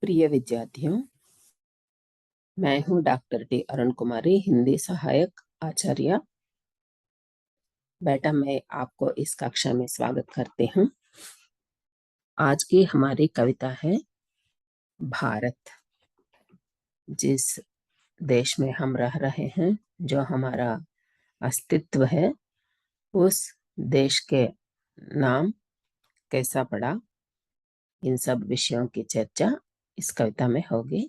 प्रिय विद्यार्थियों, मैं हूं डॉक्टर टी अरुण कुमारी, हिंदी सहायक आचार्य। बेटा, मैं आपको इस कक्षा में स्वागत करती हूं। आज की हमारी कविता है भारत। जिस देश में हम रह रहे हैं, जो हमारा अस्तित्व है, उस देश के नाम कैसा पड़ा, इन सब विषयों की चर्चा इस कविता में होगी।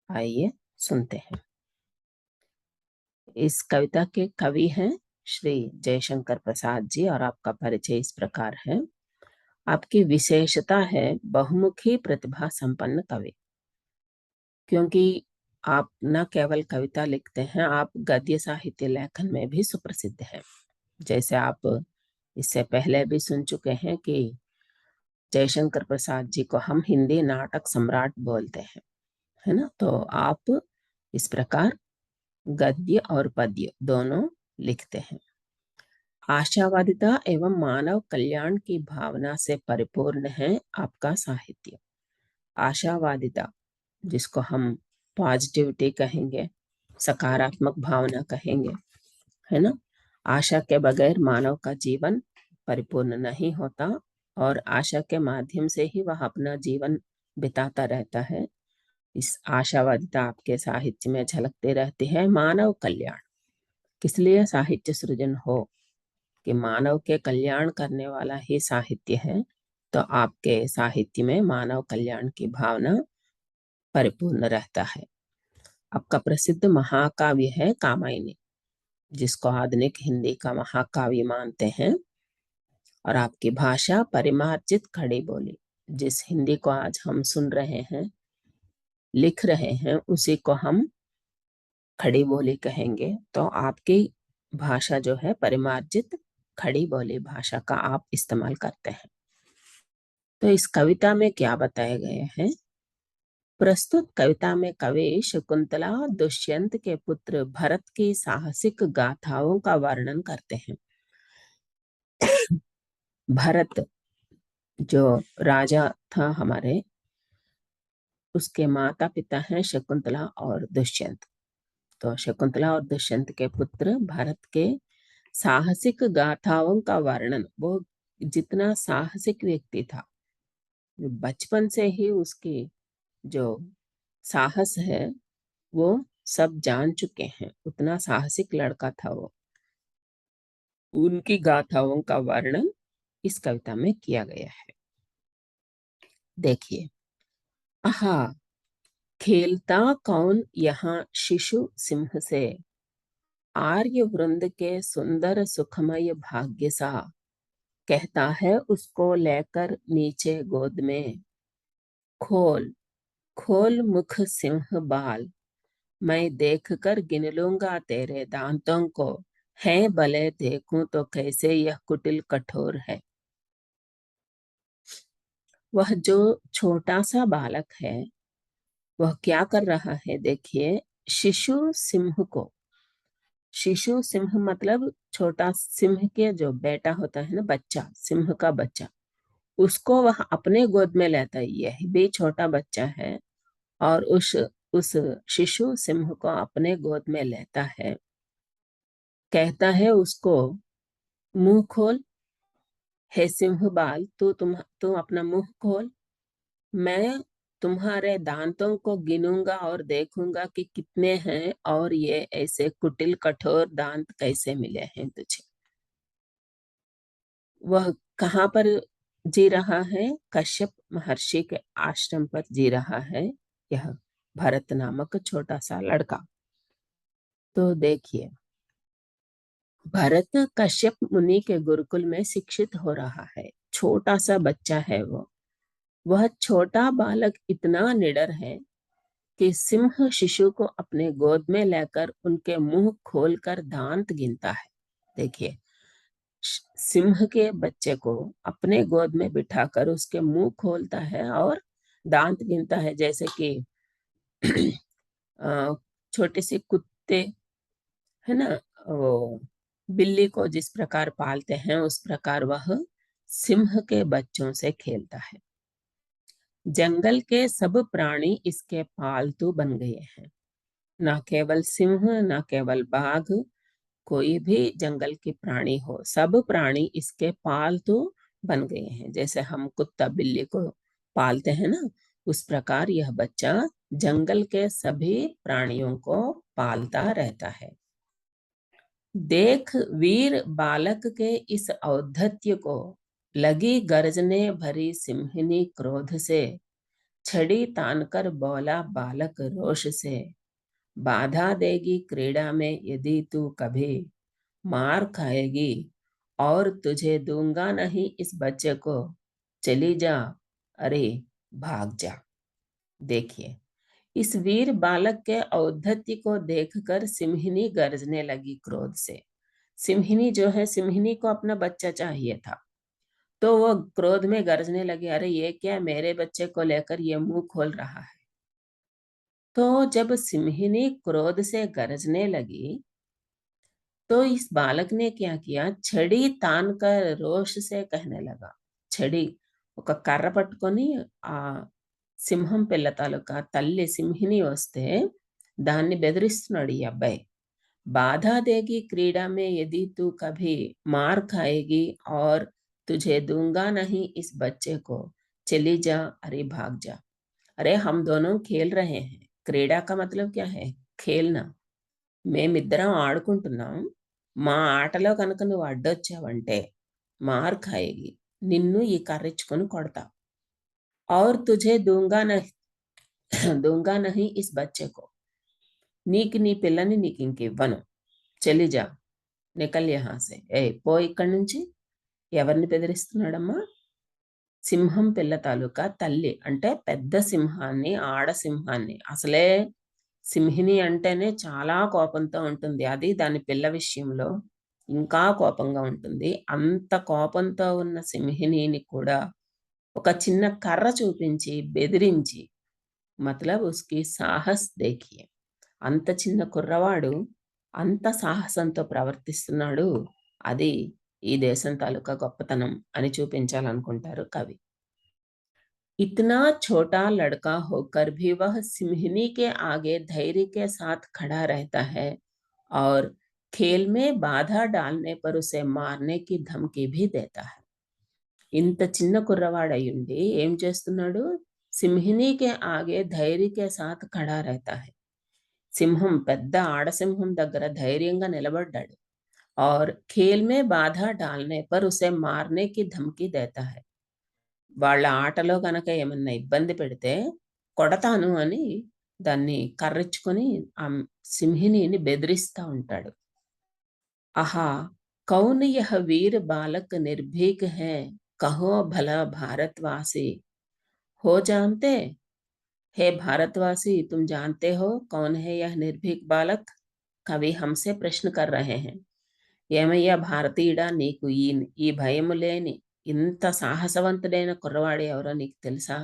आइए सुनते हैं। इस कविता के कवि हैं श्री जयशंकर प्रसाद जी, और आपका परिचय इस प्रकार है। आपकी विशेषता है बहुमुखी प्रतिभा संपन्न कवि, क्योंकि आप न केवल कविता लिखते हैं, आप गद्य साहित्य लेखन में भी सुप्रसिद्ध हैं। जैसे आप इससे पहले भी सुन चुके हैं कि जयशंकर प्रसाद जी को हम हिंदी नाटक सम्राट बोलते हैं, है ना। तो आप इस प्रकार गद्य और पद्य दोनों लिखते हैं। आशावादिता एवं मानव कल्याण की भावना से परिपूर्ण है आपका साहित्य। आशावादिता, जिसको हम पॉजिटिविटी कहेंगे, सकारात्मक भावना कहेंगे, है ना। आशा के बगैर मानव का जीवन परिपूर्ण नहीं होता, और आशा के माध्यम से ही वह अपना जीवन बिताता रहता है। इस आशावादिता आपके साहित्य में झलकती रहती है। मानव कल्याण, किस लिए साहित्य सृजन हो कि मानव के कल्याण करने वाला ही साहित्य है। तो आपके साहित्य में मानव कल्याण की भावना परिपूर्ण रहता है। आपका प्रसिद्ध महाकाव्य है कामायनी, जिसको आधुनिक हिंदी का महाकाव्य मानते हैं। और आपकी भाषा परिमार्जित खड़ी बोली, जिस हिंदी को आज हम सुन रहे हैं, लिख रहे हैं, उसी को हम खड़ी बोली कहेंगे। तो आपकी भाषा जो है परिमार्जित खड़ी बोली भाषा का आप इस्तेमाल करते हैं। तो इस कविता में क्या बताए गए हैं? प्रस्तुत कविता में कवि शकुंतला दुष्यंत के पुत्र भरत की साहसिक गाथाओं का वर्णन करते हैं। भरत जो राजा था हमारे, उसके माता पिता हैं शकुंतला और दुष्यंत। तो शकुंतला और दुष्यंत के पुत्र भरत के साहसिक गाथाओं का वर्णन, वो जितना साहसिक व्यक्ति था, बचपन से ही उसकी जो साहस है वो सब जान चुके हैं, उतना साहसिक लड़का था वो। उनकी गाथाओं का वर्णन इस कविता में किया गया है। देखिए, आहा, खेलता कौन यहाँ शिशु सिंह से, आर्य वृंद के सुंदर सुखमय भाग्य सा, कहता है उसको लेकर नीचे गोद में, खोल खोल मुख सिंह बाल, मैं देख कर गिन लूंगा तेरे दांतों को, है भले देखूं तो कैसे यह कुटिल कठोर है। वह जो छोटा सा बालक है, वह क्या कर रहा है? देखिए, शिशु सिंह को, शिशु सिंह मतलब छोटा सिंह के जो बेटा होता है ना, बच्चा, सिंह का बच्चा, उसको वह अपने गोद में लेता है। यह भी छोटा बच्चा है, और उस शिशु सिंह को अपने गोद में लेता है। कहता है उसको, मुंह खोल, हे सिंह बाल, तू अपना मुंह खोल, मैं तुम्हारे दांतों को गिनूंगा और देखूंगा कि कितने हैं, और ये ऐसे कुटिल कठोर दांत कैसे मिले हैं तुझे। वह कहाँ पर जी रहा है? कश्यप महर्षि के आश्रम पर जी रहा है यह भरत नामक छोटा सा लड़का। तो देखिए, भरत कश्यप मुनि के गुरुकुल में शिक्षित हो रहा है। छोटा सा बच्चा है वो। वह छोटा बालक इतना निडर है कि सिंह शिशु को अपने गोद में लेकर उनके मुंह खोलकर दांत गिनता है। देखिए, सिंह के बच्चे को अपने गोद में बिठाकर उसके मुंह खोलता है और दांत गिनता है, जैसे कि छोटे से कुत्ते, है ना, वो बिल्ली को जिस प्रकार पालते हैं, उस प्रकार वह सिंह के बच्चों से खेलता है। जंगल के सब प्राणी इसके पालतू बन गए हैं। ना केवल सिंह, ना केवल बाघ, कोई भी जंगल के प्राणी हो, सब प्राणी इसके पालतू बन गए हैं। जैसे हम कुत्ता बिल्ली को पालते हैं ना, उस प्रकार यह बच्चा जंगल के सभी प्राणियों को पालता रहता है। देख वीर बालक के इस औद्धत्य को, लगी गर्जने भरी सिंहिनी क्रोध से, छड़ी तानकर बोला बालक रोष से, बाधा देगी क्रीड़ा में यदि तू कभी, मार खाएगी और तुझे दूंगा नहीं इस बच्चे को, चली जा, अरे भाग जा। देखिए, इस वीर बालक के औद्धत्य को देखकर सिंहिनी गरजने लगी क्रोध से। सिंहिनी जो है, सिंहिनी को अपना बच्चा चाहिए था, तो वो क्रोध में गरजने लगी, अरे ये क्या, मेरे बच्चे को लेकर ये मुंह खोल रहा है। तो जब सिंहिनी क्रोध से गरजने लगी, तो इस बालक ने क्या किया, छड़ी तान कर रोष से कहने लगा। छड़ी ఒక కర్ర పట్టుకొని ఆ సింహం పిల్ల తాలూకా తల్లి సింహిని వస్తే దాన్ని బెదిరిస్తున్నాడు ఈ అబ్బాయి. बाधा देगी क्रीड़ा में यदि तू कभी, मार खाएगी और तुझे दूंगा नहीं इस बच्चे को, चली जा, अरे भाग जा। अरे हम दोनों खेल रहे हैं, क्रीड़ा का मतलब क्या है, खेलना। మేమిద్దరం ఆడుకుంటున్నాం, మా ఆటలో కనుక నువ్వు అడ్డొచ్చావంటే మార్ ఖాయేగి, నిన్ను ఈ కర్రిచ్చుకొని కొడతా, और तुझे दूंगा नहीं दूंगा नहीं इस बच्चे को, నీకు నీ పిల్లని నీకు ఇంకివ్వను, చెలిజా, నికల్ యహా సే, ఏ పో ఇక్కడి నుంచి. ఎవరిని బెదిరిస్తున్నాడమ్మా, సింహం పిల్ల తాలూకా తల్లి, అంటే పెద్ద సింహాన్ని, ఆడసింహాన్ని. అసలే సింహిని అంటేనే చాలా కోపంతో ఉంటుంది, అది దాని పిల్ల విషయంలో ఇంకా కోపంగా ఉంటుంది. అంత కోపంతో ఉన్న సింహినిని కూడా ఒక చిన్న కర్ర చూపించి బెదిరించి, మతలబ్ ఉస్కి సాహస్ దేఖియే, అంత చిన్న కుర్రవాడు అంత సాహసంతో ప్రవర్తిస్తున్నాడు, అది ఈ దేశం తాలూకా గొప్పతనం అని చూపించాలనుకుంటారు కవి. इतना छोटा लड़का होकर भी वह सिंहिनी के आगे धैर्य के साथ खड़ा रहता है और खेल में बाधा डालने पर उसे मारने की धमकी भी देता है. ఇంత చిన్న కుర్రవాడయ్యుండి ఏం చేస్తున్నాడు, సింహినీకే ఆగే ధైర్యకే సాత్ ఖడా రహతా హై. సింహం, పెద్ద ఆడసింహం దగ్గర ధైర్యంగా నిలబడ్డాడు. और खेल में बाधा डालने पर उसे मारने की धमकी देता है. వాళ్ళ ఆటలో గనక ఏమన్నా ఇబ్బంది పెడితే కొడతాను అని దాన్ని కర్రిచ్చుకొని ఆ సింహినిని బెదిరిస్తా ఉంటాడు. ఆహా, कौन यह वीर बालक निर्भीक है, कहो भला भारतवासी, हो जानते, हे भारतवासी तुम जानते हो कौन है यह निर्भीक बालक. कवि हमसे प्रश्न कर रहे हैं, ఏమయ్యా భారతీయుడా, నీకు ఈ భయము లేని ఇంత సాహసవంతుడైన కుర్రవాడు ఎవరో నీకు తెలుసా.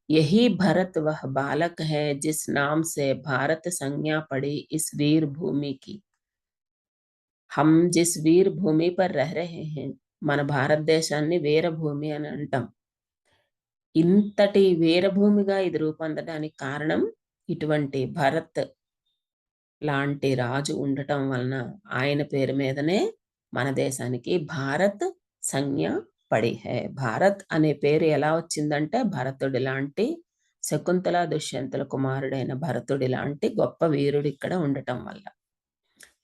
यही भरत वह बालक है जिस नाम से भारत संज्ञा पड़ी इस वीर भूमि की. हम जिस वीर भूमि पर रह रहे हैं, మన భారతదేశాన్ని వీరభూమి అని అంటాం. ఇంతటి వీరభూమిగా ఇది రూపొందడానికి కారణం ఇటువంటి భరత్ లాంటి రాజు ఉండటం వలన, ఆయన పేరు మీదనే మన దేశానికి భారత్ సంజ్ఞ పడి హై. భారత్ అనే పేరు ఎలా వచ్చిందంటే, భరతుడి లాంటి, శకుంతల దుష్యంతుల కుమారుడైన భరతుడి లాంటి గొప్ప వీరుడు ఇక్కడ ఉండటం వల్ల.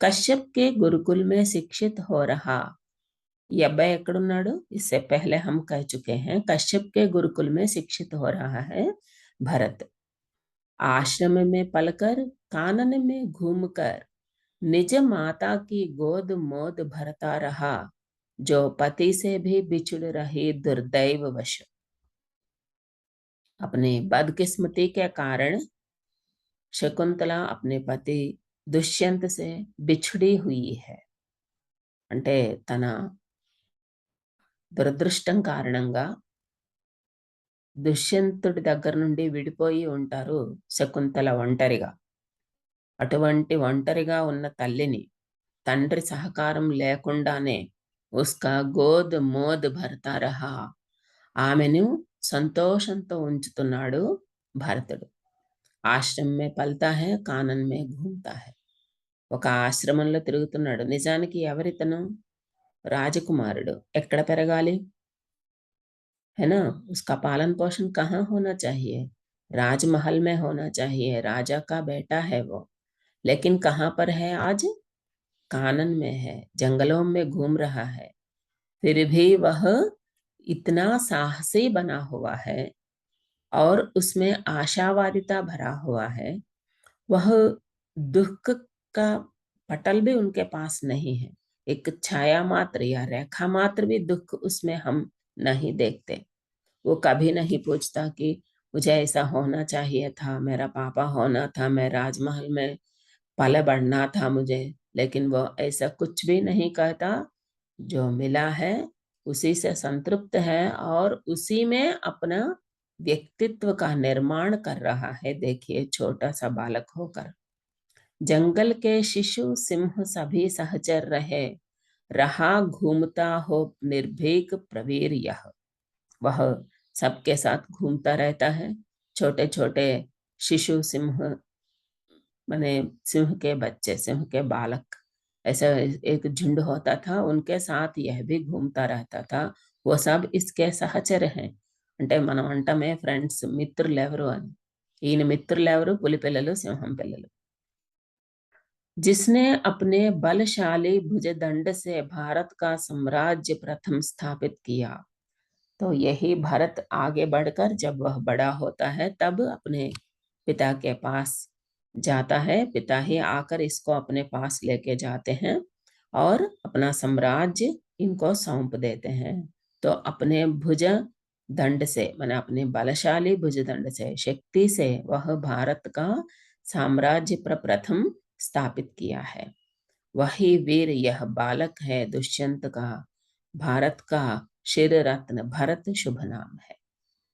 కశ్యప్ కే గురుకుల్ మే శిక్షిత్ హో రహా. ఈ అబ్బాయి ఎక్కడున్నాడు, इससे पहले हम कह चुके हैं, कश्यप के गुरुकुल में शिक्षित हो रहा है भरत. आश्रम में पलकर, कानन में घूमकर, निज माता की गोद मोद भरता रहा, जो पति से भी बिछुड़ रही दुर्दैववश. अपने बदकिस्मती के कारण शकुंतला अपने पति దుష్యంత్ से बिछड़ी हुई है. అంటే తన దురదృష్టం కారణంగా దుష్యంతుడి దగ్గర నుండి విడిపోయి ఉంటారు శకుంతల ఒంటరిగా. అటువంటి ఒంటరిగా ఉన్న తల్లిని తండ్రి సహకారం లేకుండానే ఉస్కా గోద్ మోద్ భర్తా రహా, ఆమెను సంతోషంతో ఉంచుతున్నాడు భరతుడు. ఆశ్రమం में पलता है कानन में घूमता है. ఒక ఆశ్రమంలో తిరుగుతున్నాడు. నిజానికి ఎవరితను? రాజకుమారుడు. ఎక్కడ పెరగాలి? है ना? उसका पालन पोषण कहाँ होना चाहिए? राजमहल में होना चाहिए. राजा का बेटा है वो. लेकिन कहाँ पर है आज? कानन में है, जंगलों में घूम रहा है. फिर भी वह इतना साहसी बना हुआ है और उसमें आशावादिता भरा हुआ है. वह दुख का पटल भी उनके पास नहीं है. एक छाया मात्र या रेखा मात्र भी दुख उसमें हम नहीं देखते. वो कभी नहीं पूछता कि मुझे ऐसा होना चाहिए था, मेरा पापा होना था, मैं राजमहल में पले बढ़ना था मुझे. लेकिन वो ऐसा कुछ भी नहीं कहता. जो मिला है उसी से संतृप्त है और उसी में अपना व्यक्तित्व का निर्माण कर रहा है. देखिए, छोटा सा बालक होकर जंगल के शिशु सिंह सभी सहचर रहे, रहा घूमता हो निर्भीक प्रवीर यह. वह सबके साथ घूमता रहता है. छोटे छोटे शिशु सिंह माने सिंह के बच्चे, सिंह के बालक, ऐसा एक झुंड होता था. उनके साथ यह भी घूमता रहता था. वो सब इसके सहचर हैं. అంటే మనం అంటామే ఫ్రెండ్స్, మిత్రులు ఎవరు అని. ఈయన మిత్రులు ఎవరు? పులి పిల్లలు, సింహం పిల్లలు. जिसने अपने बलशाली भुजदंड से भारत का साम्राज्य प्रथम स्थापित किया. तो यही भरत आगे बढ़कर जब वह बड़ा होता है तब अपने पिता के पास जाता है. पिता ही आकर इसको अपने पास लेके जाते हैं और अपना साम्राज्य इनको सौंप देते हैं. तो अपने भुज दंड से, माने अपने बलशाली भुज दंड से, शक्ति से वह भारत का साम्राज्य प्रथम स्थापित किया है. वही वीर यह बालक है दुष्यंत का, भारत का शिर रत्न. भरत शुभ नाम है.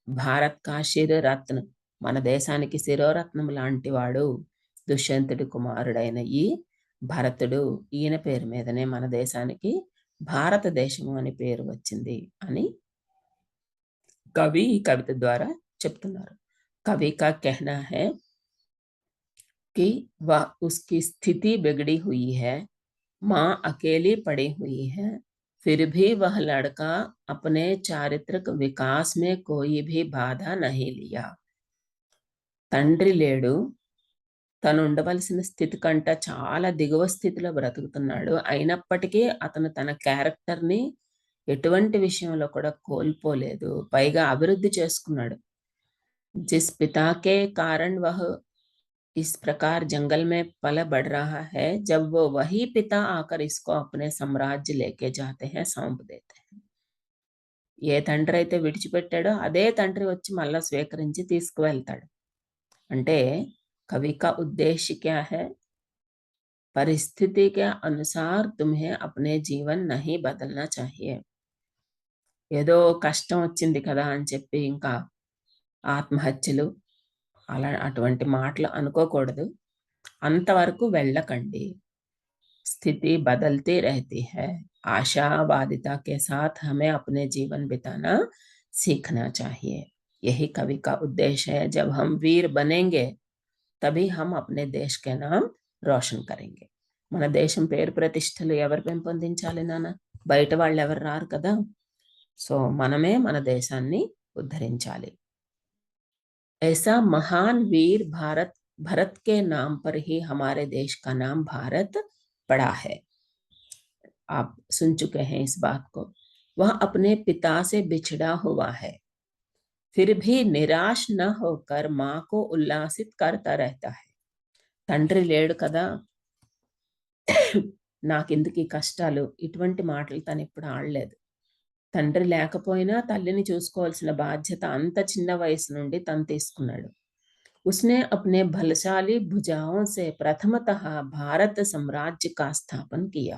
భారత్ కా శిరరత్న, మన దేశానికి శిరోరత్నం లాంటి వాడు దుష్యంతుడి కుమారుడైన ఈ భరతుడు. ఈయన పేరు మీదనే మన దేశానికి భారతదేశము అని పేరు వచ్చింది అని కవి ఈ కవిత ద్వారా చెప్తున్నారు. कवि का कहना है कि वह उसकी स्थिति बिगड़ी हुई है, माँ अकेली पड़ी हुई है, फिर भी वह लड़का अपने चारित्रिक विकास में कोई भी बाधा नहीं लिया. తండ్రి లేడు, తను ఉండవలసిన స్థితి కంట చాలా దిగువ స్థితిలో బ్రతుకుతున్నాడు. అయినప్పటికీ అతను తన క్యారెక్టర్ని ఎటువంటి విషయంలో కూడా కోల్పోలేదు, పైగా అభివృద్ధి చేసుకున్నాడు. जिस पिता के कारण वह इस प्रकार जंगल में पल बढ़ रहा है, जब वो वही पिता आकर इसको अपने साम्राज्य लेके जाते हैं, सौंप देते हैं. ఏ తండ్రి అయితే విడిచిపెట్టాడో అదే తండ్రి వచ్చి మళ్ళా స్వీకరించి తీసుకువెళ్తాడు. అంటే कवि का उद्देश्य क्या है? परिस्थिति के अनुसार तुम्हें अपने जीवन नहीं बदलना चाहिए. ఏదో కష్టం వచ్చింది కదా అని చెప్పి ఇంకా ఆత్మహత్యలు అలా అటువంటి మాటలు అనుకోకూడదు. అంతవరకు వెళ్ళకండి. स्थिति बदलती रहती है. आशावादिता के साथ हमें अपने जीवन बिताना सीखना चाहिए. यही कवि का उद्देश्य है. जब हम वीर बनेंगे तभी हम अपने देश के नाम रोशन करेंगे. మన దేశం పేరు ప్రతిష్టలు ఎవరు పెంపొందించాలి నాన్న? బయట వాళ్ళు ఎవరు రారు కదా. సో మనమే మన దేశాన్ని ఉద్ధరించాలి. ऐसा महान वीर भरत के नाम पर ही हमारे देश का नाम भारत पड़ा है. आप सुन चुके हैं इस बात को. वह अपने पिता से बिछड़ा हुआ है, फिर भी निराश न होकर माँ को उल्लासित करता रहता है. తండ్రి లేడు కదా, నాకెందుకు కష్టాలు, ఇటువంటి మాటలు తను ఎప్పుడు ఆడలేదు. తండ్రి లేకపోయినా తల్లిని చూసుకోవాల్సిన బాధ్యత అంత చిన్న వయసు నుండి తను తీసుకున్నాడు. उसने अपने बलशाली भुजाओं से प्रथमतः भारत साम्राज्य का स्थापन किया.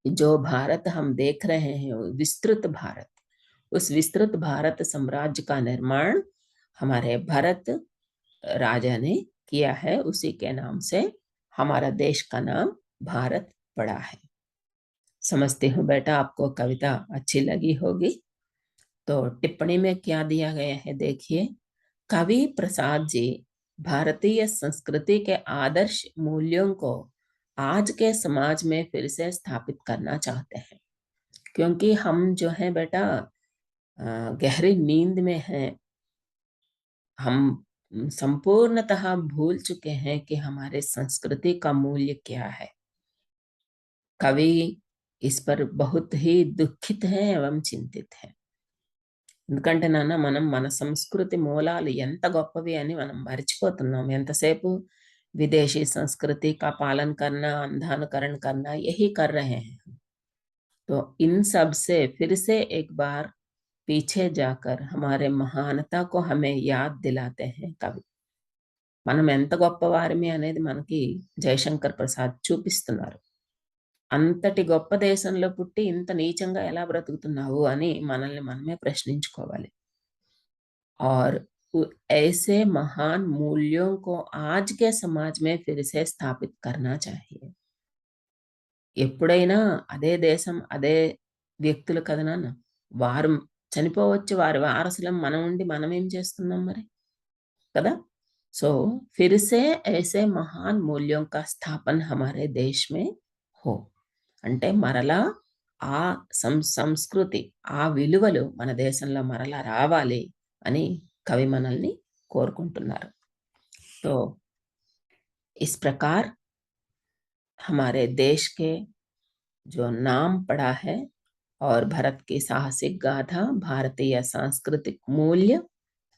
जो भारत हम देख रहे हैं, विस्तृत भारत, उस विस्तृत भारत साम्राज्य का निर्माण हमारे भरत राजा ने किया है. उसी के नाम से हमारा देश का नाम भारत पड़ा है. समझती हूँ बेटा आपको कविता अच्छी लगी होगी. तो टिप्पणी में क्या दिया गया है देखिए। कवि प्रसाद जी भारतीय संस्कृति के आदर्श मूल्यों को आज के समाज में फिर से स्थापित करना चाहते हैं, क्योंकि हम जो है बेटा गहरी नींद में हैं। हम संपूर्णतः भूल चुके हैं कि हमारे संस्कृति का मूल्य क्या है। कवि इस पर बहुत ही दुखित है एवं चिंतित है। ఎందుకంటే నాన్న మనం మన సంస్కృతి మూలాలు ఎంత గొప్పవి అని మనం మర్చిపోతున్నాం। ఎంతసేపు विदेशी संस्कृति का पालन करना, अंधानुकरण करना यही कर रहे हैं। तो इन सब से फिर से एक बार पीछे जाकर हमारे महानता को हमें याद दिलाते हैं कवि। మనం ఎంత గొప్పవారిమి అనేది మనకి జయశంకర్ ప్రసాద్ చూపిస్తున్నారు। అంతటి గొప్ప దేశంలో పుట్టి ఇంత నీచంగా ఎలా బ్రతుకుతున్నావు అని మనల్ని మనమే ప్రశ్నించుకోవాలి। और ऐसे महान मूल्यों को आज के समाज में फिर से स्थापित करना चाहिए। ఎప్పుడైనా అదే దేశం, అదే వ్యక్తులు కదా నాన్న! వారు చనిపోవచ్చు, వారి వారసులం మనం ఉండి మనమేం చేస్తున్నాం మరి? కదా! सो फिर से ऐसे महान मूल्यों का स्थापन हमारे देश में हो। అంటే మరలా ఆ సంస్కృతి, ఆ విలువలు మన దేశంలో మరలా రావాలి అని కవి మనల్ని కోరుకుంటున్నారు। तो इस प्रकार हमारे देश के जो नाम पड़ा है और भारत की साहसिक गाथा, भारतीय सांस्कृतिक मूल्य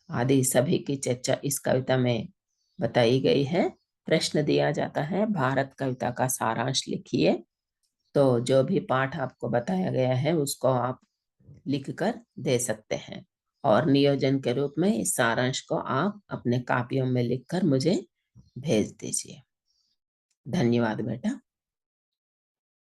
आदि सभी की चर्चा इस कविता में बताई गई है। प्रश्न दिया जाता है, भारत कविता का सारांश लिखिए। तो जो भी पाठ आपको बताया गया है उसको आप लिखकर दे सकते हैं और नियोजन के रूप में इस सारांश को आप अपने कापियों में लिखकर मुझे भेज दीजिए। धन्यवाद बेटा।